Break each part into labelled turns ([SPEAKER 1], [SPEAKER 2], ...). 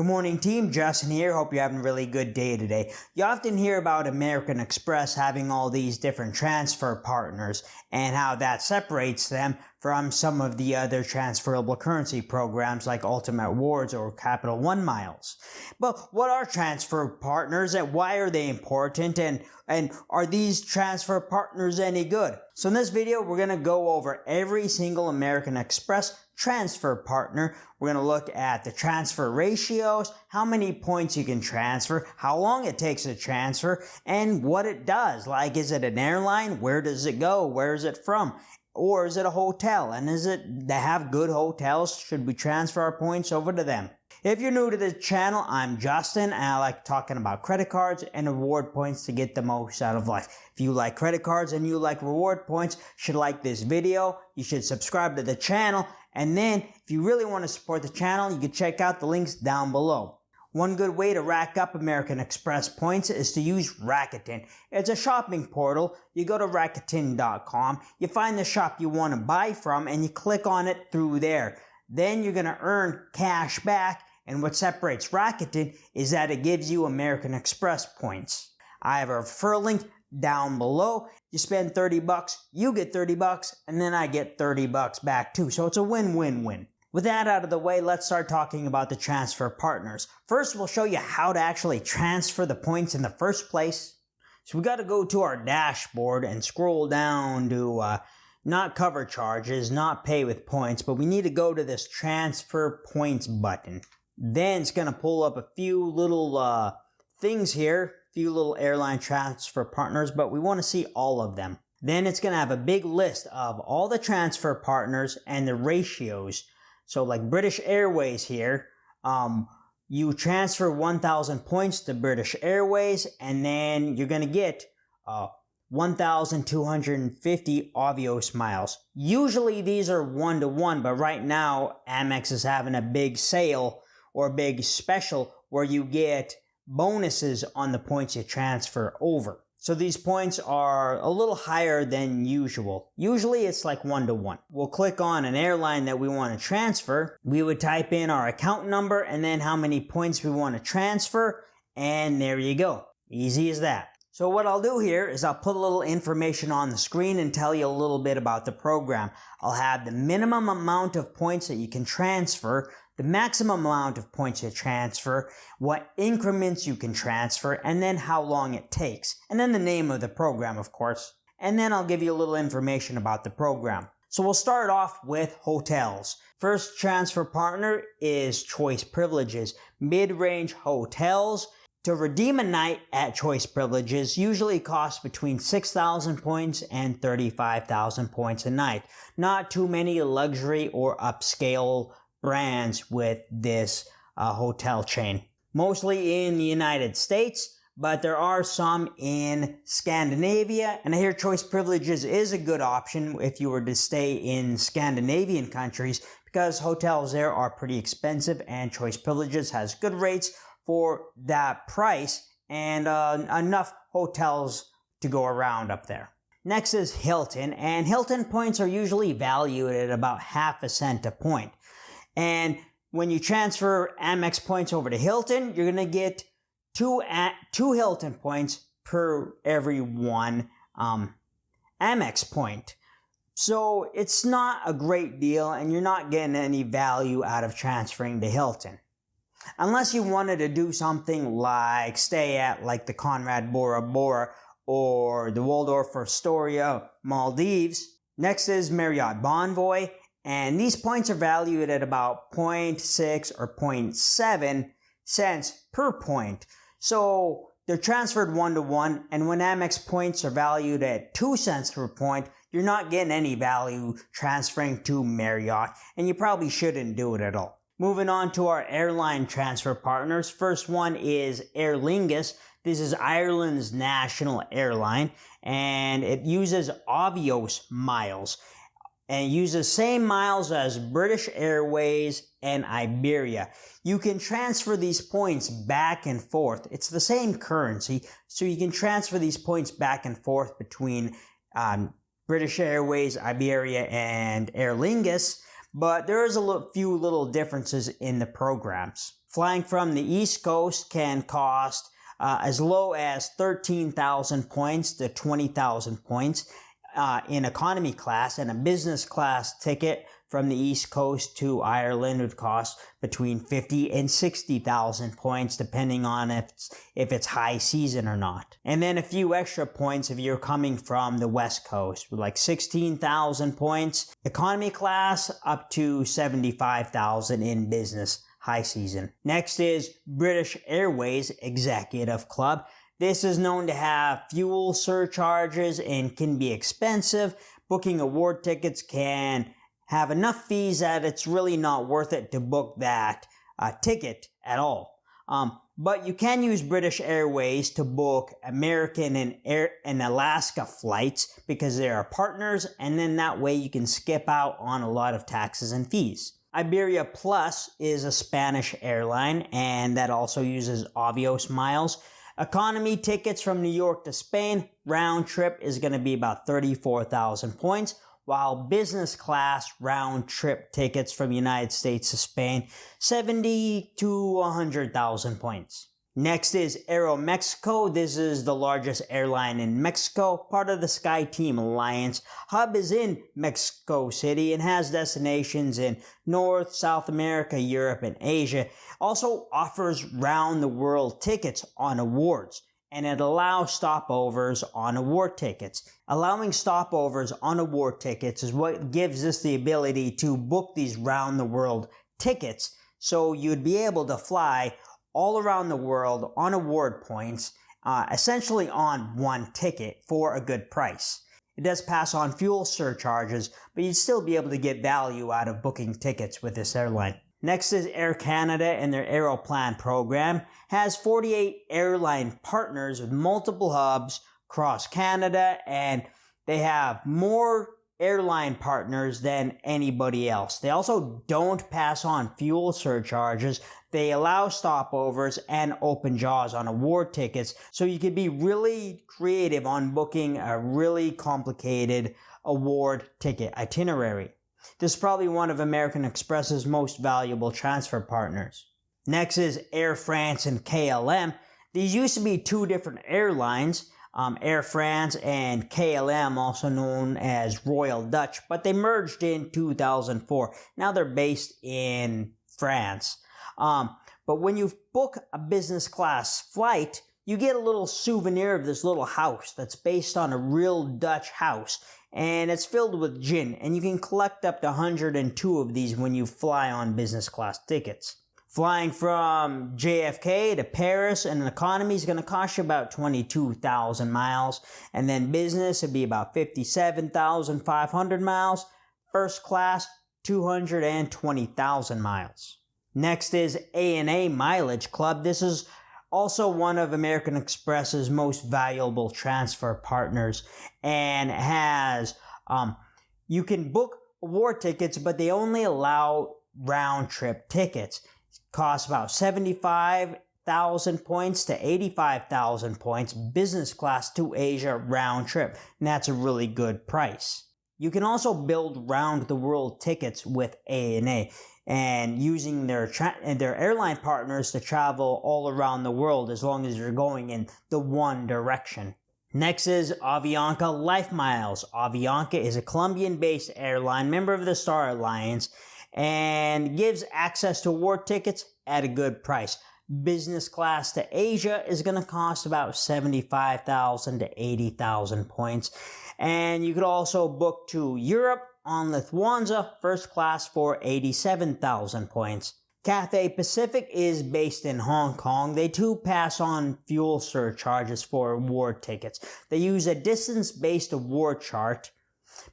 [SPEAKER 1] Good morning, team. Justin here. Hope you're having a really good day today. You often hear about American Express having all these different transfer partners and how that separates them from some of the other transferable currency programs like Ultimate Rewards or Capital One Miles. But what are transfer partners and why are they important and are these transfer partners any good? So in this video, we're going to go over every single American Express transfer partner. We're going to look at the transfer ratios, how many points you can transfer, how long it takes to transfer, and what it does. Like, is it an airline? Where does it go? Where is it from? Or is it a hotel? And they have good hotels? Should we transfer our points over to them? If you're new to the channel, I'm Justin, and I like talking about credit cards and reward points to get the most out of life. If you like credit cards and you like reward points, you should like this video. You should subscribe to the channel. And then, if you really want to support the channel, you can check out the links down below. One good way to rack up American Express points is to use Rakuten. It's a shopping portal. You go to Rakuten.com, you find the shop you want to buy from, and you click on it through there. Then you're going to earn cash back, and what separates Rakuten is that it gives you American Express points. I have a referral link down below. You spend $30, you get $30, and then I get $30 back too. So it's a win-win-win. With that out of the way, let's start talking about the transfer partners. First, we'll show you how to actually transfer the points in the first place. So we got to go to our dashboard and scroll down to not cover charges, not pay with points, but we need to go to this transfer points button. Then it's going to pull up a few little things here, few little airline transfer partners, but we want to see all of them. Then it's going to have a big list of all the transfer partners and the ratios. So like British Airways here, you transfer 1,000 points to British Airways, and then you're going to get 1,250 Avios miles. Usually these are 1-to-1, but right now Amex is having a big sale or a big special where you get bonuses on the points you transfer over. So these points are a little higher than usual. Usually it's like 1-to-1. We'll click on an airline that we want to transfer. We would type in our account number and then how many points we want to transfer. And there you go. Easy as that. So what I'll do here is I'll put a little information on the screen and tell you a little bit about the program. I'll have the minimum amount of points that you can transfer, the maximum amount of points you transfer, what increments you can transfer, and then how long it takes. And then the name of the program, of course. And then I'll give you a little information about the program. So we'll start off with hotels. First transfer partner is Choice Privileges. Mid-range hotels. To redeem a night at Choice Privileges usually costs between 6,000 points and 35,000 points a night. Not too many luxury or upscale brands with this hotel chain. Mostly in the United States, but there are some in Scandinavia. And I hear Choice Privileges is a good option if you were to stay in Scandinavian countries because hotels there are pretty expensive and Choice Privileges has good rates for that price and enough hotels to go around up there. Next is Hilton, and Hilton points are usually valued at about half a cent a point. And when you transfer Amex points over to Hilton, you're going to get two Hilton points per every one Amex point. So it's not a great deal and you're not getting any value out of transferring to Hilton. Unless you wanted to do something like stay at like the Conrad Bora Bora or the Waldorf Astoria Maldives. Next is Marriott Bonvoy, and these points are valued at about 0.6 or 0.7 cents per point. So they're transferred 1-to-1, and when Amex points are valued at 2 cents per point, you're not getting any value transferring to Marriott, and you probably shouldn't do it at all. Moving on to our airline transfer partners. First one is Aer Lingus. This is Ireland's national airline, and it uses Avios miles and uses same miles as British Airways and Iberia. You can transfer these points back and forth. It's the same currency, so you can transfer these points back and forth between British Airways, Iberia, and Aer Lingus. But there is a few little differences in the programs. Flying from the East Coast can cost as low as 13,000 points to 20,000 points in economy class, and a business class ticket from the East Coast to Ireland would cost between 50 and 60,000 points, depending on if it's high season or not. And then a few extra points if you're coming from the West Coast, like 16,000 points economy class up to 75,000 in business high season. Next is British Airways Executive Club. This is known to have fuel surcharges and can be expensive. Booking award tickets can have enough fees that it's really not worth it to book that ticket at all. But you can use British Airways to book American and Alaska flights because they are partners, and then that way you can skip out on a lot of taxes and fees. Iberia Plus is a Spanish airline, and that also uses Avios miles. Economy tickets from New York to Spain, round trip is going to be about 34,000 points, while business class round trip tickets from United States to Spain, 70 to 100,000 points. Next is Aeromexico. This is the largest airline in Mexico, part of the SkyTeam Alliance. Hub is in Mexico City and has destinations in North, South America, Europe, and Asia. Also offers round-the-world tickets on awards, and it allows stopovers on award tickets. Allowing stopovers on award tickets is what gives us the ability to book these round-the-world tickets, so you'd be able to fly all around the world on award points, essentially on one ticket for a good price. It does pass on fuel surcharges, but you'd still be able to get value out of booking tickets with this airline. Next is Air Canada, and their Aeroplan program has 48 airline partners with multiple hubs across Canada, and they have more airline partners than anybody else. They also don't pass on fuel surcharges. They allow stopovers and open jaws on award tickets, so you could be really creative on booking a really complicated award ticket itinerary. This is probably one of American Express's most valuable transfer partners. Next is Air France and KLM. These used to be two different airlines, Air France and KLM, also known as Royal Dutch, but they merged in 2004. Now they're based in France. But when you book a business class flight, you get a little souvenir of this little house that's based on a real Dutch house, and it's filled with gin, and you can collect up to 102 of these when you fly on business class tickets. Flying from JFK to Paris in an economy is going to cost you about 22,000 miles, and then business would be about 57,500 miles, first class 220,000 miles. Next is ANA Mileage Club. This is also one of American Express's most valuable transfer partners, and has you can book award tickets, but they only allow round trip tickets. Costs about 75,000 points to 85,000 points, business class to Asia round trip, and that's a really good price. You can also build round the world tickets with ANA and using their airline partners to travel all around the world as long as you're going in the one direction. Next is Avianca Life Miles. Avianca is a Colombian-based airline, member of the Star Alliance, and gives access to award tickets at a good price. Business class to Asia is going to cost about 75,000 to 80,000 points. And you could also book to Europe on Lufthansa first class for 87,000 points. Cathay Pacific is based in Hong Kong. They too pass on fuel surcharges for award tickets. They use a distance-based award chart.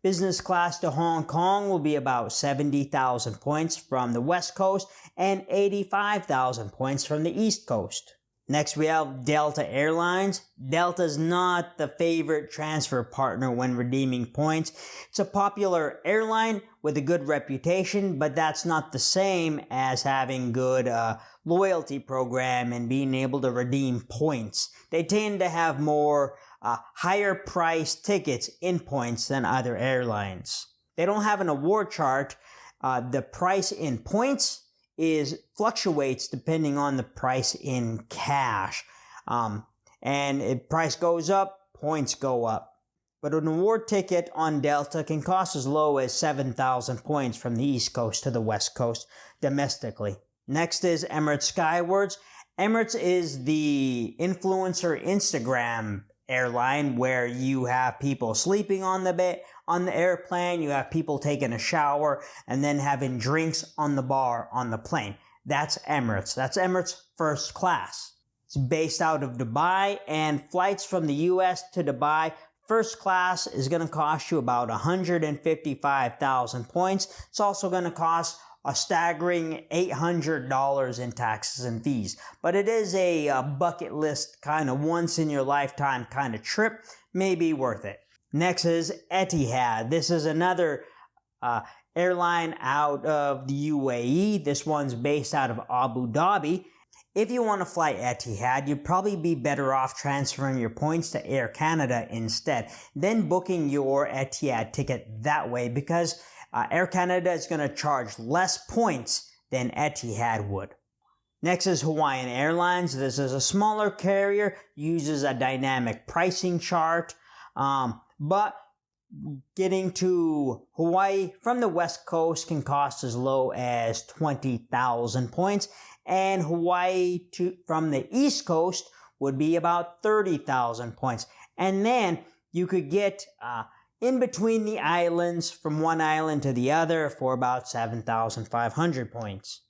[SPEAKER 1] Business class to Hong Kong will be about 70,000 points from the West Coast and 85,000 points from the East Coast. Next we have Delta Airlines. Delta is not the favorite transfer partner when redeeming points. It's a popular airline with a good reputation, but that's not the same as having good loyalty program and being able to redeem points. They tend to have more higher priced tickets in points than other airlines. They don't have an award chart. The price in points fluctuates depending on the price in cash. And if price goes up, points go up. But an award ticket on Delta can cost as low as 7,000 points from the East Coast to the West Coast domestically. Next is Emirates Skywards. Emirates is the influencer Instagram airline where you have people sleeping on the bed, on the airplane, you have people taking a shower, and then having drinks on the bar on the plane. That's Emirates. That's Emirates First Class. It's based out of Dubai, and flights from the US to Dubai First class is going to cost you about 155,000 points. It's also going to cost a staggering $800 in taxes and fees. But it is a bucket list kind of once in your lifetime kind of trip. Maybe worth it. Next is Etihad. This is another airline out of the UAE. This one's based out of Abu Dhabi. If you want to fly Etihad, you'd probably be better off transferring your points to Air Canada instead, then booking your Etihad ticket that way, because Air Canada is going to charge less points than Etihad would. Next is Hawaiian Airlines. This is a smaller carrier, uses a dynamic pricing chart, but getting to Hawaii from the West Coast can cost as low as 20,000 points. And Hawaii from the East Coast would be about 30,000 points. And then you could get in between the islands from one island to the other for about 7,500 points.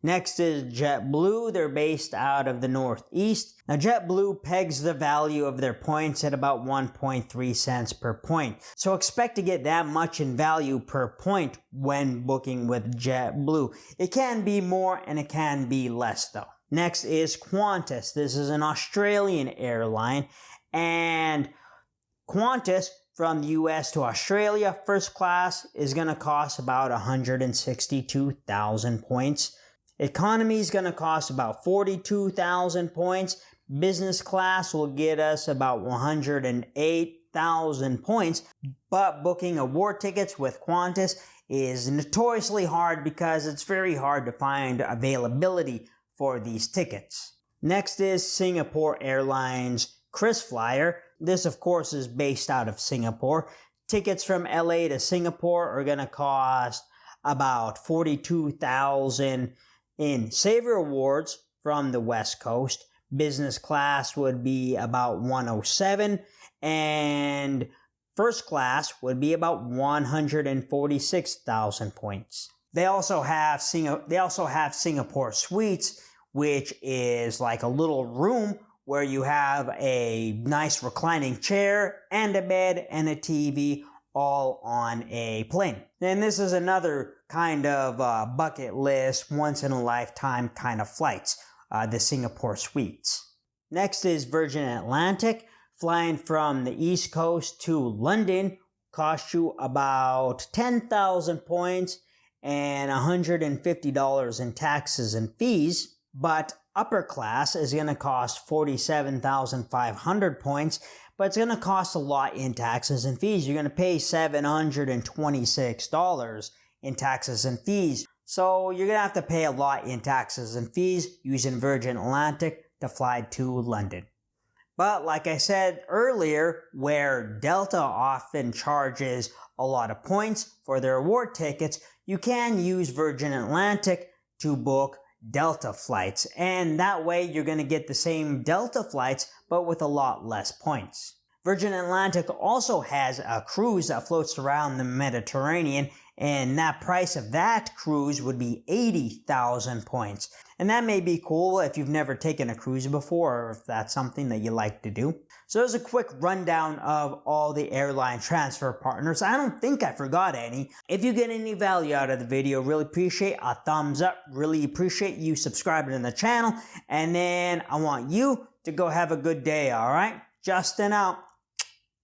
[SPEAKER 1] Next is JetBlue. They're based out of the Northeast. Now, JetBlue pegs the value of their points at about 1.3 cents per point. So expect to get that much in value per point when booking with JetBlue. It can be more and it can be less though. Next is Qantas. This is an Australian airline, and Qantas from the US to Australia, first class is going to cost about 162,000 points. Economy is going to cost about 42,000 points. Business class will get us about 108,000 points. But booking award tickets with Qantas is notoriously hard because it's very hard to find availability for these tickets. Next is Singapore Airlines KrisFlyer. This, of course, is based out of Singapore. Tickets from LA to Singapore are going to cost about 42,000 in Saver Awards from the West Coast. Business class would be about 107, and first class would be about 146,000 points. They also have Singapore Suites, which is like a little room where you have a nice reclining chair and a bed and a TV all on a plane. And this is another kind of bucket list, once in a lifetime kind of flights, the Singapore Suites. Next is Virgin Atlantic. Flying from the East Coast to London costs you about 10,000 points and $150 in taxes and fees. But upper class is going to cost 47,500 points, but it's going to cost a lot in taxes and fees. You're going to pay $726 in taxes and fees. So you're going to have to pay a lot in taxes and fees using Virgin Atlantic to fly to London. But like I said earlier, where Delta often charges a lot of points for their award tickets, you can use Virgin Atlantic to book Delta flights. And that way you're going to get the same Delta flights, but with a lot less points. Virgin Atlantic also has a cruise that floats around the Mediterranean, and that price of that cruise would be 80,000 points. And that may be cool if you've never taken a cruise before, or if that's something that you like to do. So there's a quick rundown of all the airline transfer partners. I don't think I forgot any. If you get any value out of the video, really appreciate a thumbs up. Really appreciate you subscribing to the channel. And then I want you to go have a good day, alright? Justin out.